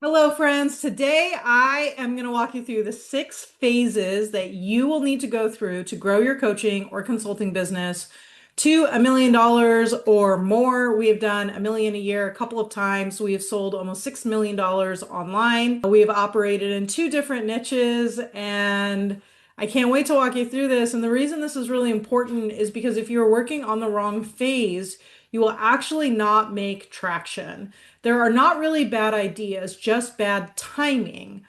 Hello, friends. Today I am going to walk you through the 6 phases that you will need to go through to grow your coaching or consulting business to $1 million or more. We have done 1 million a year a couple of times. We have sold almost $6 million online. We have operated in 2 different niches, and I can't wait to walk you through this. And the reason this is really important is because if you're working on the wrong phase, you will actually not make traction. There are not really bad ideas, just bad timing.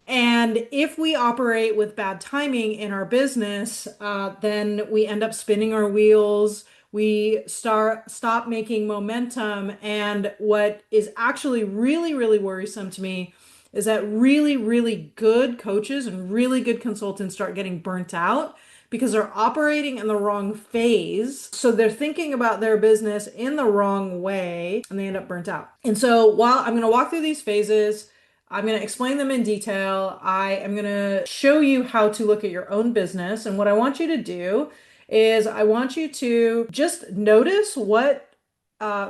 And if we operate with bad timing in our business, then we end up spinning our wheels. We stop making momentum. And what is actually really, really worrisome to me is that really, really good coaches and really good consultants start getting burnt out because they're operating in the wrong phase. So they're thinking about their business in the wrong way and they end up burnt out. And so while I'm going to walk through these phases, I'm going to explain them in detail. I am going to show you how to look at your own business. And what I want you to do is I want you to just notice what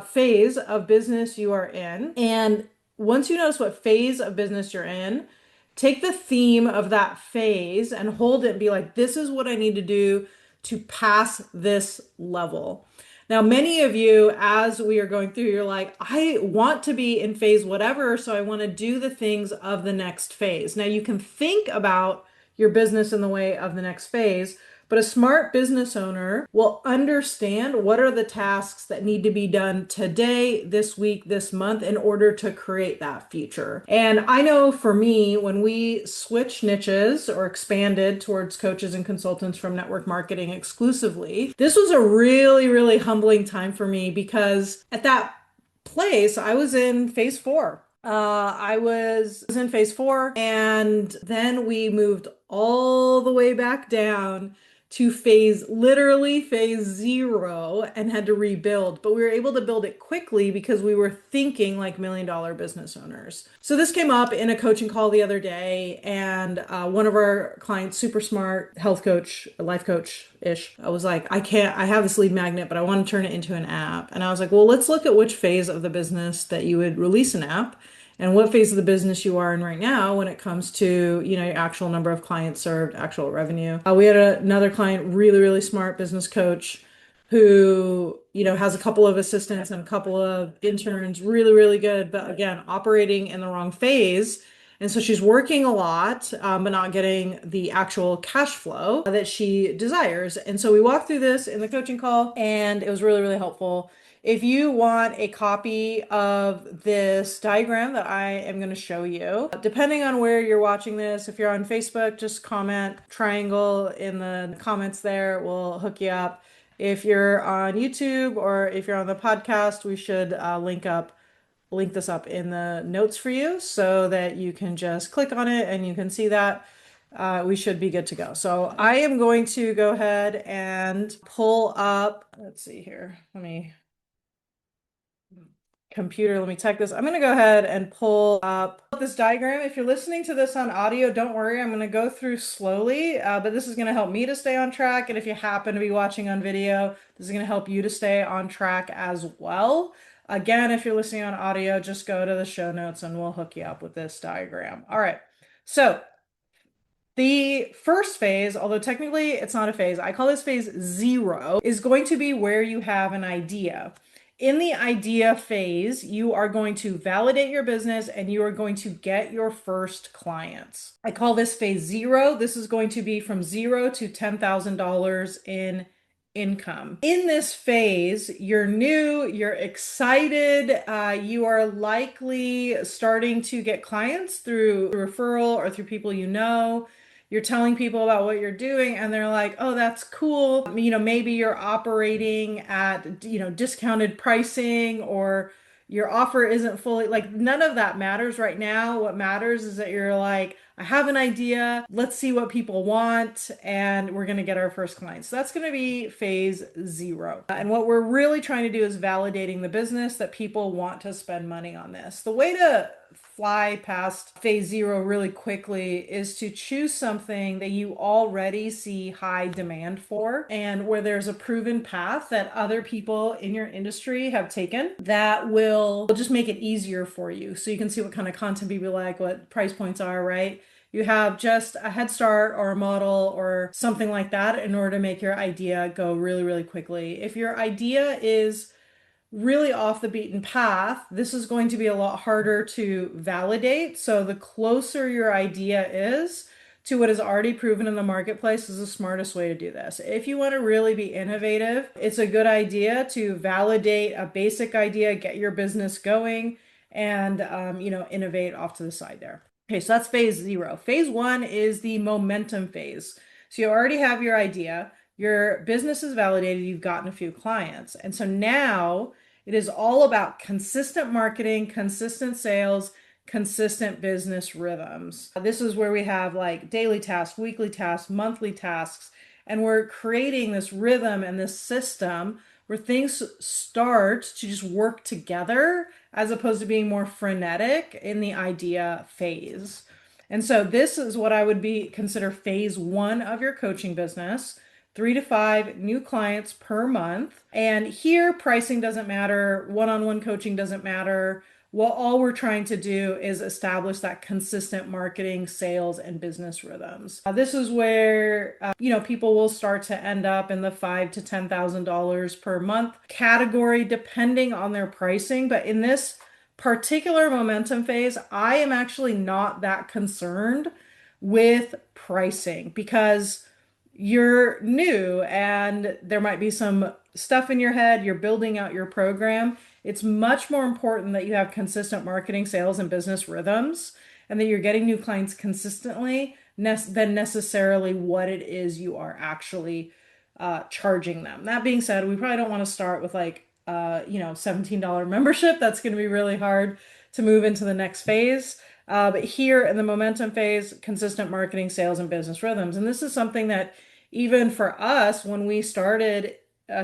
phase of business you are in. And once you notice what phase of business you're in, take the theme of that phase and hold it and be like, this is what I need to do to pass this level. Now, many of you, as we are going through, you're like, I want to be in phase whatever, so I want to do the things of the next phase. Now, you can think about your business in the way of the next phase, but a smart business owner will understand what are the tasks that need to be done today, this week, this month in order to create that future. And I know for me, when we switched niches or expanded towards coaches and consultants from network marketing exclusively, this was a really, really humbling time for me because at that place, I was in phase four. I was in phase four, and then we moved all the way back down to literally phase zero, and had to rebuild. But we were able to build it quickly because we were thinking like $1 million business owners. So this came up in a coaching call the other day, and one of our clients, super smart health coach, life coach ish, I was like, I have this lead magnet, but I want to turn it into an app. And I was like, well, let's look at which phase of the business that you would release an app and what phase of the business you are in right now when it comes to, your actual number of clients served, actual revenue. We had another client, really, really smart business coach who, has a couple of assistants and a couple of interns, really, really good, but again, operating in the wrong phase. And so she's working a lot, but not getting the actual cash flow that she desires. And so we walked through this in the coaching call, and it was really, really helpful. If you want a copy of this diagram that I am going to show you, depending on where you're watching this, if you're on Facebook, just comment triangle in the comments there. We'll hook you up. If you're on YouTube or if you're on the podcast, we should link this up in the notes for you so that you can just click on it and you can see that. We should be good to go. So I am going to go ahead and pull up, let's see here. Let me check this. I'm going to go ahead and pull up this diagram. If you're listening to this on audio, don't worry. I'm going to go through slowly, but this is going to help me to stay on track. And if you happen to be watching on video, this is going to help you to stay on track as well. Again, if you're listening on audio, just go to the show notes and we'll hook you up with this diagram. All right. So the first phase, although technically it's not a phase, I call this phase zero, is going to be where you have an idea. In the idea phase, you are going to validate your business and you are going to get your first clients. I call this phase zero. This is going to be from $0 to $10,000 in income. In this phase, you're new, you're excited, you are likely starting to get clients through referral or through people you know. You're telling people about what you're doing and they're like, oh, that's cool. Maybe you're operating at, discounted pricing, or your offer isn't fully, like, none of that matters right now. What matters is that you're like, I have an idea. Let's see what people want, and we're going to get our first clients. So that's going to be phase zero. And what we're really trying to do is validating the business that people want to spend money on this. The way to fly past phase zero really quickly is to choose something that you already see high demand for and where there's a proven path that other people in your industry have taken that will just make it easier for you. So you can see what kind of content people like, what price points are, right? You have just a head start or a model or something like that in order to make your idea go really, really quickly. If your idea is really off the beaten path, this is going to be a lot harder to validate. So the closer your idea is to what is already proven in the marketplace is the smartest way to do this. If you want to really be innovative, it's a good idea to validate a basic idea, get your business going, and innovate off to the side there. Okay, so that's phase zero. Phase one is the momentum phase. So you already have your idea, your business is validated, you've gotten a few clients. And so now it is all about consistent marketing, consistent sales, consistent business rhythms. This is where we have like daily tasks, weekly tasks, monthly tasks, and we're creating this rhythm and this system where things start to just work together as opposed to being more frenetic in the idea phase. And so this is what I would be consider phase one of your coaching business. 3 to 5 new clients per month. And here, pricing doesn't matter, one-on-one coaching doesn't matter. Well, all we're trying to do is establish that consistent marketing, sales, and business rhythms. This is where people will start to end up in the $5,000 to $10,000 per month category, depending on their pricing. But in this particular momentum phase, I am actually not that concerned with pricing because you're new and there might be some stuff in your head, you're building out your program. It's much more important that you have consistent marketing, sales, and business rhythms and that you're getting new clients consistently than necessarily what it is you are actually charging them. That being said, we probably don't want to start with like $17 membership. That's going to be really hard to move into the next phase. But here in the momentum phase, consistent marketing, sales, and business rhythms. And this is something that even for us, when we started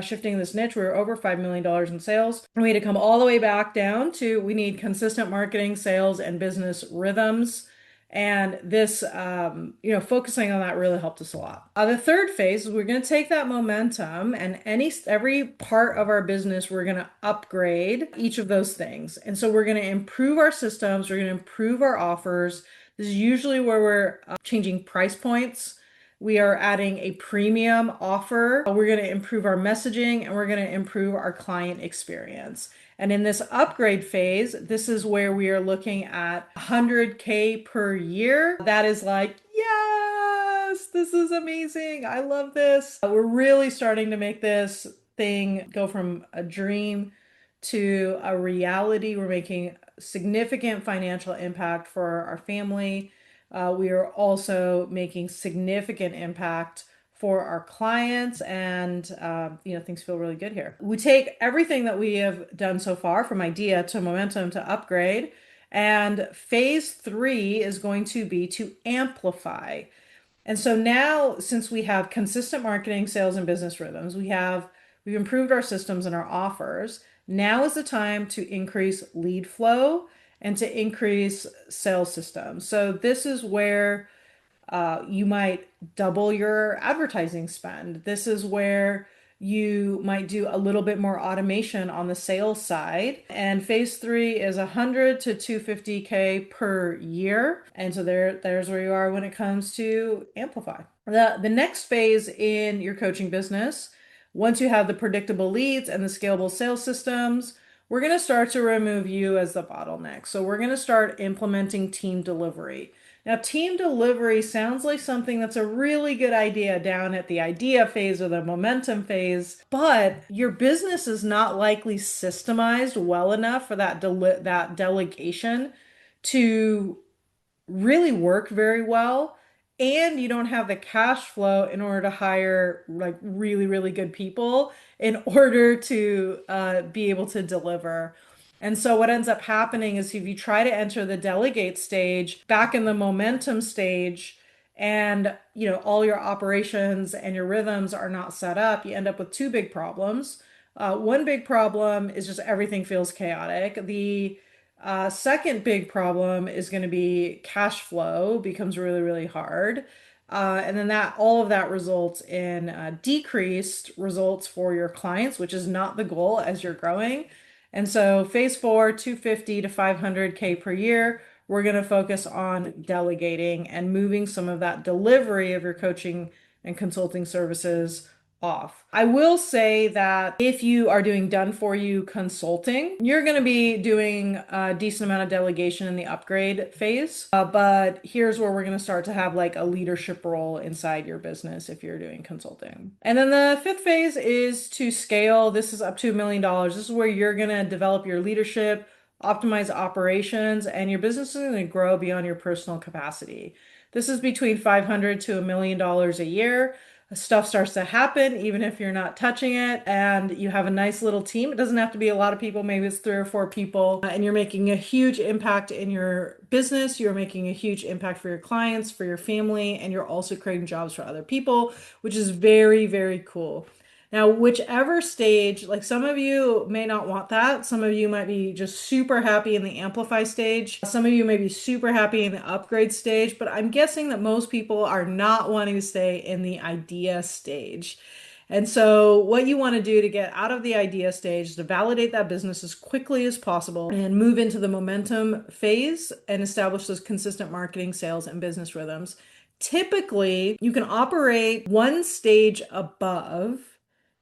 shifting this niche, we were over $5 million in sales. And we had to come all the way back down to we need consistent marketing, sales, and business rhythms. And this, focusing on that really helped us a lot. The third phase is we're going to take that momentum and every part of our business, we're going to upgrade each of those things. And so we're going to improve our systems. We're going to improve our offers. This is usually where we're changing price points. We are adding a premium offer. We're going to improve our messaging and we're going to improve our client experience. And in this upgrade phase, this is where we are looking at 100K per year. That is like, yes, this is amazing. I love this. We're really starting to make this thing go from a dream to a reality. We're making significant financial impact for our family. We are also making significant impact for our clients and things feel really good here. We take everything that we have done so far from idea to momentum to upgrade, and phase three is going to be to amplify. And so now, since we have consistent marketing, sales, and business rhythms, we've improved our systems and our offers. Now is the time to increase lead flow and to increase sales systems. So this is where you might double your advertising spend. This is where you might do a little bit more automation on the sales side. And phase three is 100 to 250K per year. And so there's where you are when it comes to amplify. The next phase in your coaching business, once you have the predictable leads and the scalable sales systems, we're going to start to remove you as the bottleneck. So we're going to start implementing team delivery. Now, team delivery sounds like something that's a really good idea down at the idea phase or the momentum phase, but your business is not likely systemized well enough for that delegation to really work very well. And you don't have the cash flow in order to hire like really, really good people in order to be able to deliver. And so what ends up happening is if you try to enter the delegate stage back in the momentum stage and all your operations and your rhythms are not set up, you end up with two big problems. One big problem is just everything feels chaotic. The Second big problem is going to be cash flow becomes really, really hard. And then all of that results in decreased results for your clients, which is not the goal as you're growing. And so phase four, 250 to 500K per year, we're going to focus on delegating and moving some of that delivery of your coaching and consulting services off. I will say that if you are doing done for you consulting, you're going to be doing a decent amount of delegation in the upgrade phase. But here's where we're going to start to have like a leadership role inside your business if you're doing consulting. And then the fifth phase is to scale. This is up to $1 million. This is where you're going to develop your leadership, optimize operations, and your business is going to grow beyond your personal capacity. This is between $500 to $1 million a year. Stuff starts to happen even if you're not touching it, and you have a nice little team. It doesn't have to be a lot of people, maybe it's 3 or 4 people, and you're making a huge impact in your business. You're making a huge impact for your clients, for your family, and you're also creating jobs for other people, which is very, very cool. Now, whichever stage, like some of you may not want that. Some of you might be just super happy in the amplify stage. Some of you may be super happy in the upgrade stage, but I'm guessing that most people are not wanting to stay in the idea stage. And so what you want to do to get out of the idea stage is to validate that business as quickly as possible and move into the momentum phase and establish those consistent marketing, sales, and business rhythms. Typically, you can operate one stage above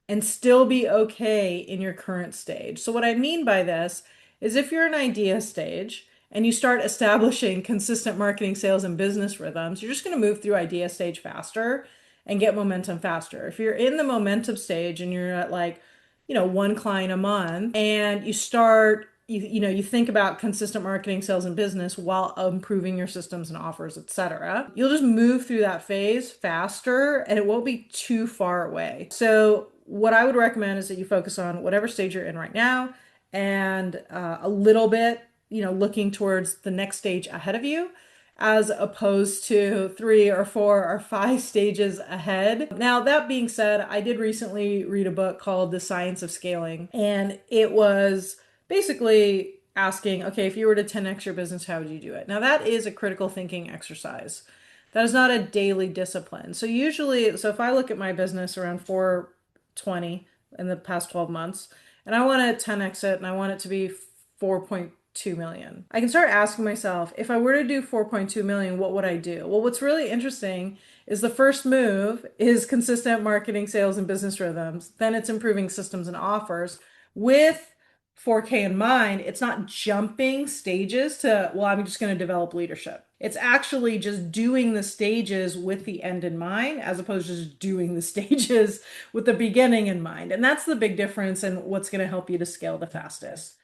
and still be okay in your current stage. So what I mean by this is if you're an idea stage and you start establishing consistent marketing, sales, and business rhythms, you're just going to move through idea stage faster and get momentum faster. If you're in the momentum stage and you're at like, one client a month and you think about consistent marketing, sales, and business while improving your systems and offers, etc. You'll just move through that phase faster and it won't be too far away. So what I would recommend is that you focus on whatever stage you're in right now and a little bit, looking towards the next stage ahead of you, as opposed to 3 or 4 or 5 stages ahead. Now, that being said, I did recently read a book called The Science of Scaling, and it was basically asking, okay, if you were to 10x your business, how would you do it? Now, that is a critical thinking exercise. That is not a daily discipline. So if I look at my business around 420 in the past 12 months, and I want to 10x it and I want it to be 4.2 million. I can start asking myself, if I were to do 4.2 million, what would I do? Well, what's really interesting is the first move is consistent marketing, sales, and business rhythms. Then it's improving systems and offers with 4K in mind. It's not jumping stages to, well, I'm just going to develop leadership. It's actually just doing the stages with the end in mind, as opposed to just doing the stages with the beginning in mind. And that's the big difference and what's going to help you to scale the fastest.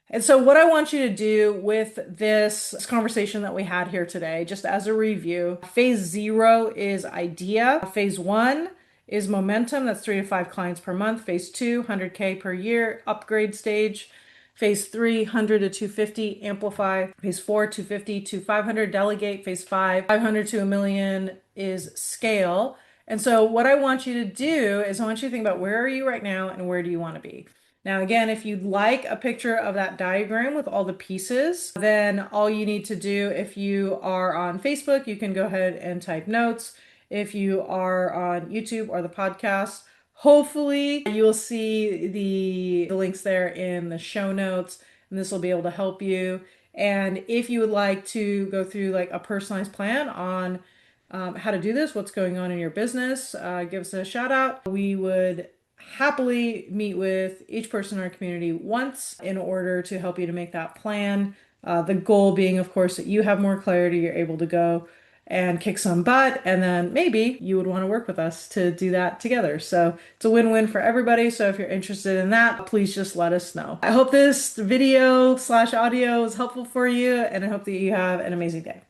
And so what I want you to do with this conversation that we had here today, just as a review, phase 0 is idea. Phase 1 is momentum. That's 3 to 5 clients per month. Phase 2, 100K per year, upgrade stage. Phase 3, 100 to 250, amplify. Phase 4, 250 to 500, delegate. Phase 5, 500 to $1 million is scale. And so what I want you to do is I want you to think about, where are you right now and where do you want to be? Now, again, if you'd like a picture of that diagram with all the pieces, then all you need to do, if you are on Facebook, you can go ahead and type notes. If you are on YouTube or the podcast, hopefully you'll see the links there in the show notes, and this will be able to help you. And if you would like to go through like a personalized plan on how to do this, what's going on in your business, give us a shout out. We would happily meet with each person in our community once in order to help you to make that plan. The goal being, of course, that you have more clarity, you're able to go and kick some butt, and then maybe you would want to work with us to do that together. So it's a win-win for everybody. So if you're interested in that, please just let us know. I hope this video/audio is helpful for you, and I hope that you have an amazing day.